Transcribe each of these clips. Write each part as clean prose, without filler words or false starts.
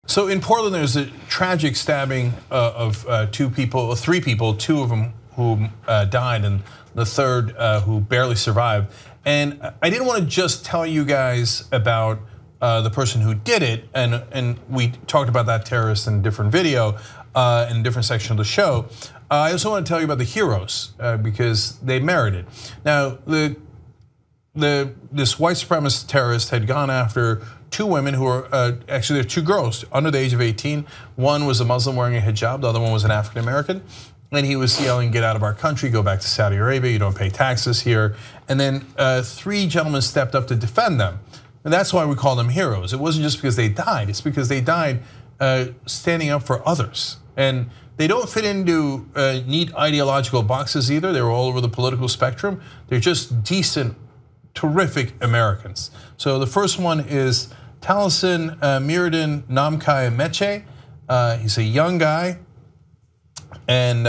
So in Portland, there's a tragic stabbing of three people, two of them who died, and the third who barely survived. And I didn't want to just tell you guys about the person who did it, and we talked about that terrorist in a different video, in a different section of the show. I also want to tell you about the heroes because they merit it. Now, this white supremacist terrorist had gone after two women who were, actually they're two girls under the age of 18. One was a Muslim wearing a hijab, the other one was an African American. And he was yelling, "Get out of our country, go back to Saudi Arabia, you don't pay taxes here." And then three gentlemen stepped up to defend them. And that's why we call them heroes. It wasn't just because they died, it's because they died standing up for others. And they don't fit into neat ideological boxes either. They're all over the political spectrum. They're just decent, terrific Americans. So the first one is Taliesin Myrddin Namkai-Meche. He's a young guy, and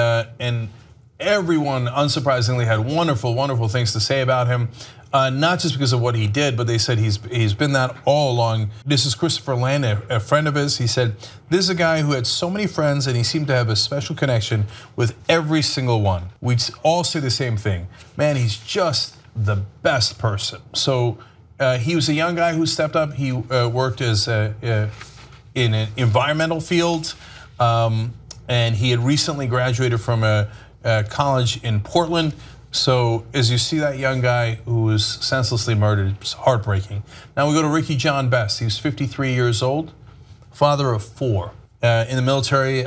everyone, unsurprisingly, had wonderful, wonderful things to say about him. Not just because of what he did, but they said he's been that all along. This is Christopher Land, a friend of his. He said, "This is a guy who had so many friends, and he seemed to have a special connection with every single one. We all say the same thing. Man, he's just the best person." So he was a young guy who stepped up. He worked as in an environmental field, and he had recently graduated from a college in Portland. So as you see that young guy who was senselessly murdered, it's heartbreaking. Now we go to Ricky John Best. He was 53 years old, father of 4. In the military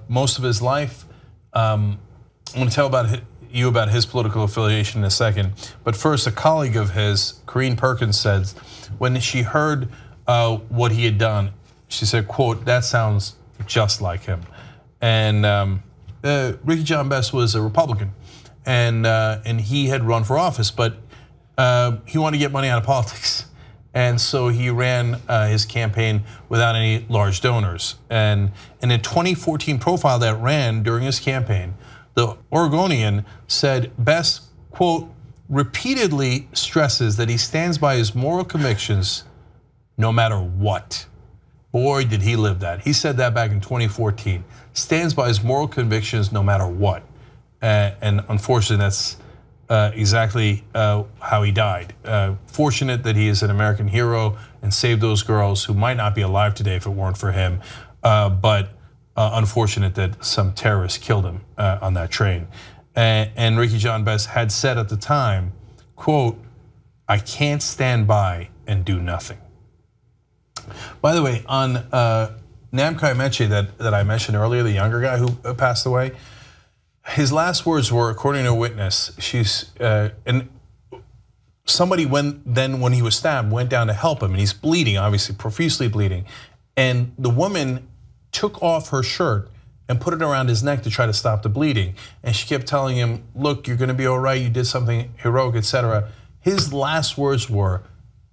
most of his life. I'm going to tell you about his political affiliation in a second. But first, a colleague of his, Corrine Perkins, said when she heard what he had done, she said, quote, "That sounds just like him." And Ricky John Best was a Republican. And he had run for office, but he wanted to get money out of politics. And so he ran his campaign without any large donors. And in a 2014 profile that ran during his campaign, the Oregonian said Best, quote, "repeatedly stresses that he stands by his moral convictions no matter what." Boy, did he live that. He said that back in 2014. Stands by his moral convictions no matter what. And unfortunately, that's exactly how he died. Fortunate that he is an American hero and saved those girls who might not be alive today if it weren't for him. But unfortunate that some terrorists killed him on that train. And Ricky John Best had said at the time, quote, "I can't stand by and do nothing." By the way, on Namkai-Meche that I mentioned earlier, the younger guy who passed away, his last words were, according to a witness, and somebody when he was stabbed went down to help him, and he's bleeding, obviously profusely bleeding, and the woman took off her shirt and put it around his neck to try to stop the bleeding, and she kept telling him, "Look, you're going to be all right. You did something heroic, etc." His last words were,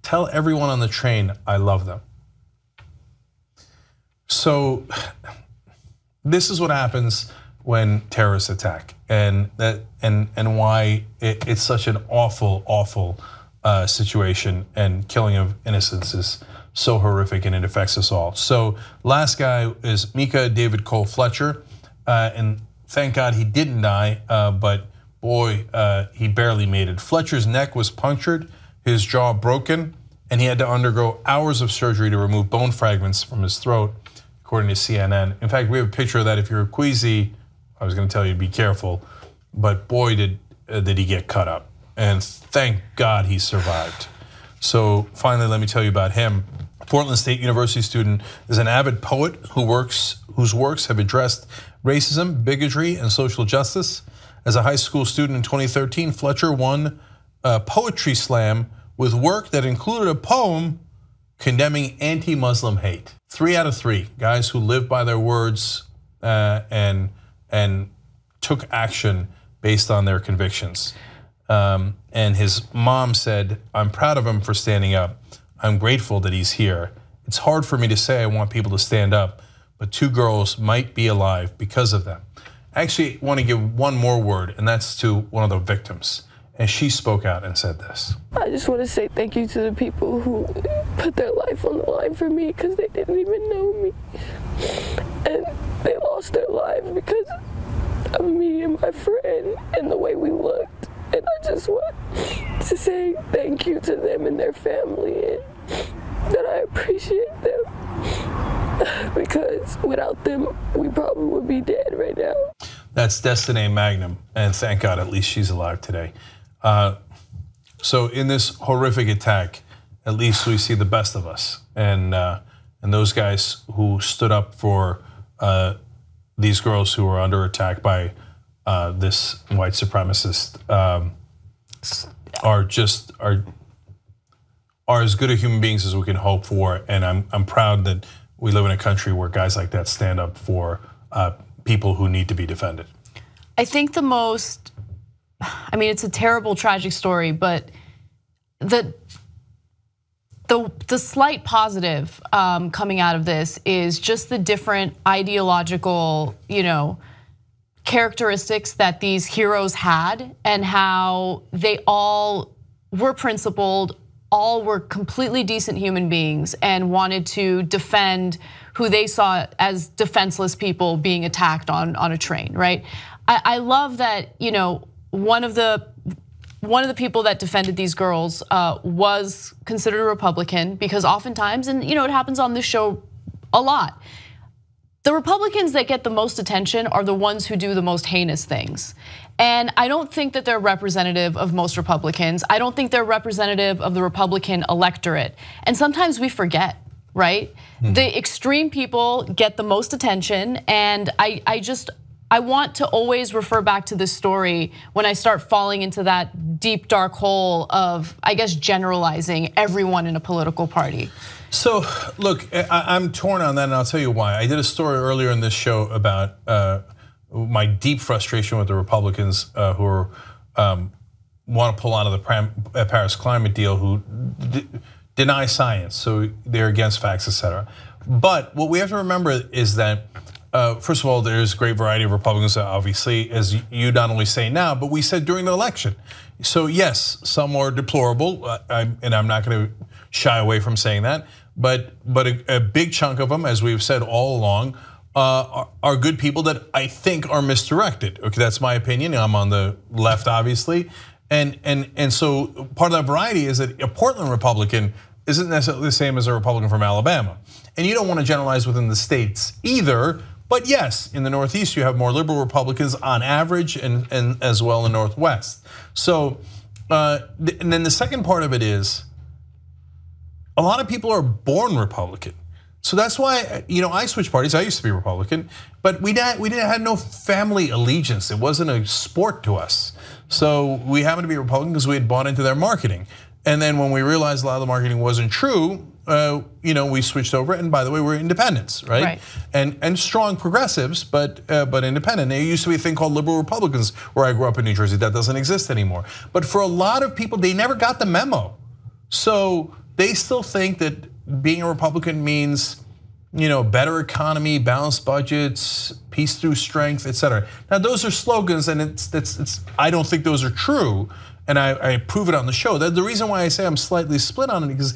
"Tell everyone on the train I love them." So this is what happens when terrorists attack, and why it's such an awful situation, and killing of innocents is so horrific, and it affects us all. So last guy is Mika David Cole Fletcher, and thank God he didn't die, but boy, he barely made it. Fletcher's neck was punctured, his jaw broken, and he had to undergo hours of surgery to remove bone fragments from his throat, according to CNN. In fact, we have a picture of that. If you're queasy, I was going to tell you to be careful, but boy, did he get cut up. And thank God he survived. So finally, let me tell you about him. Portland State University student is an avid poet whose works have addressed racism, bigotry, and social justice. As a high school student in 2013, Fletcher won a poetry slam with work that included a poem condemning anti-Muslim hate. 3 out of 3 guys who lived by their words and took action based on their convictions. And his mom said, "I'm proud of him for standing up. I'm grateful that he's here. It's hard for me to say I want people to stand up, but 2 girls might be alive because of them." I actually want to give one more word, and that's to one of the victims. And she spoke out and said this. "I just want to say thank you to the people who put their life on the line for me, because they didn't even know me. and the way we looked. And I just want to say thank you to them and their family, and that I appreciate them, because without them, we probably would be dead right now. That's Destiny Magnum, and thank God at least she's alive today. So in this horrific attack, at least we see the best of us, and those guys who stood up for these girls who were under attack by this white supremacist are as good a human beings as we can hope for, and I'm proud that we live in a country where guys like that stand up for people who need to be defended. I think the most, I mean, it's a terrible, tragic story, but the slight positive coming out of this is just the different ideological, characteristics that these heroes had, and how they all were principled, all were completely decent human beings and wanted to defend who they saw as defenseless people being attacked on a train, right? I love that, one of the people that defended these girls was considered a Republican, because oftentimes, and it happens on this show a lot, the Republicans that get the most attention are the ones who do the most heinous things. And I don't think that they're representative of most Republicans. I don't think they're representative of the Republican electorate. And sometimes we forget, right? The extreme people get the most attention, and I want to always refer back to this story when I start falling into that deep, dark hole of, I guess, generalizing everyone in a political party. So look, I'm torn on that, and I'll tell you why. I did a story earlier in this show about my deep frustration with the Republicans who want to pull out of the Paris climate deal, who deny science, so they're against facts, etc. But what we have to remember is that, first of all, there's a great variety of Republicans, obviously, as you not only say now, but we said during the election. So yes, some are deplorable, and I'm not going to shy away from saying that, but a big chunk of them, as we've said all along, are good people that I think are misdirected. Okay, that's my opinion. I'm on the left, obviously, and so part of that variety is that a Portland Republican isn't necessarily the same as a Republican from Alabama, and you don't want to generalize within the states either. But yes, in the Northeast you have more liberal Republicans on average, and as well in the Northwest. So, and then the second part of it is, a lot of people are born Republican. So that's why, I switched parties. I used to be Republican, but we had no family allegiance. It wasn't a sport to us. So we happened to be Republican because we had bought into their marketing. And then when we realized a lot of the marketing wasn't true, we switched over. And by the way, we're independents, right? And strong progressives, but independent. There used to be a thing called liberal Republicans where I grew up in New Jersey. That doesn't exist anymore. But for a lot of people, they never got the memo. So they still think that being a Republican means, better economy, balanced budgets, peace through strength, etc. Now those are slogans, and I don't think those are true, and I prove it on the show. The reason why I say I'm slightly split on it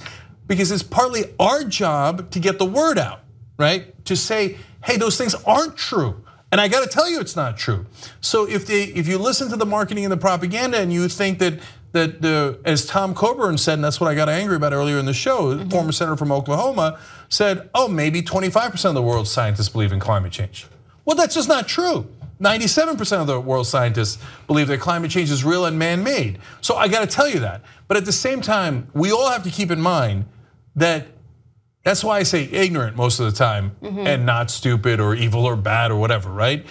because it's partly our job to get the word out, right? To say, hey, those things aren't true. And I got to tell you, it's not true. So if you listen to the marketing and the propaganda, and you think that as Tom Coburn said, and that's what I got angry about earlier in the show, former senator from Oklahoma said, oh, maybe 25% of the world's scientists believe in climate change. Well, that's just not true. 97% of the world's scientists believe that climate change is real and man-made. So I got to tell you that. But at the same time, we all have to keep in mind that that's why I say ignorant most of the time, and not stupid or evil or bad or whatever, right?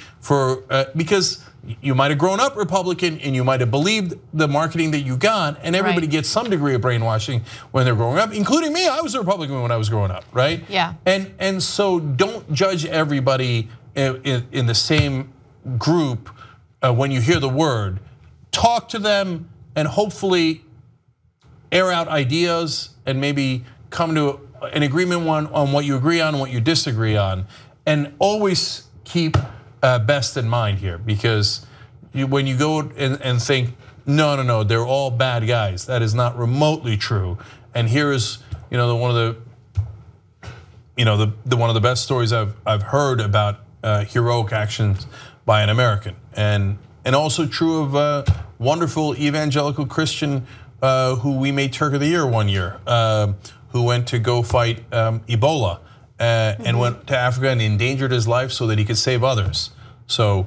Because you might have grown up Republican and you might have believed the marketing that you got, and everybody gets some degree of brainwashing when they're growing up, including me. I was a Republican when I was growing up, right? Yeah. And so don't judge everybody in the same group when you hear the word. Talk to them and hopefully air out ideas and maybe come to an agreement on what you agree on and what you disagree on, and always keep best in mind here, because when you go and think, no, they're all bad guys, that is not remotely true. And here is one of the best stories I've heard about heroic actions by an American, and And also true of a wonderful evangelical Christian who we made Turk of the Year one year, who went to go fight Ebola and went to Africa and endangered his life so that he could save others. So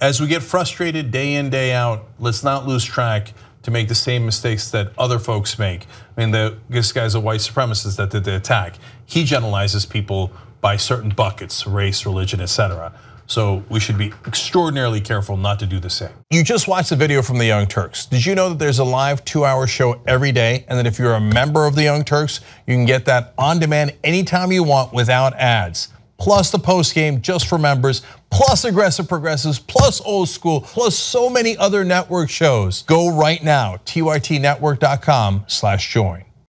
as we get frustrated day in, day out, let's not lose track to make the same mistakes that other folks make. I mean, this guy's a white supremacist that did the attack. He generalizes people by certain buckets, race, religion, etc. So we should be extraordinarily careful not to do the same. You just watched the video from the Young Turks. Did you know that there's a live 2-hour show every day, and that if you're a member of the Young Turks, you can get that on demand anytime you want without ads? Plus the post game just for members, plus Aggressive Progressives, plus Old School, plus so many other network shows. Go right now, tytnetwork.com/join.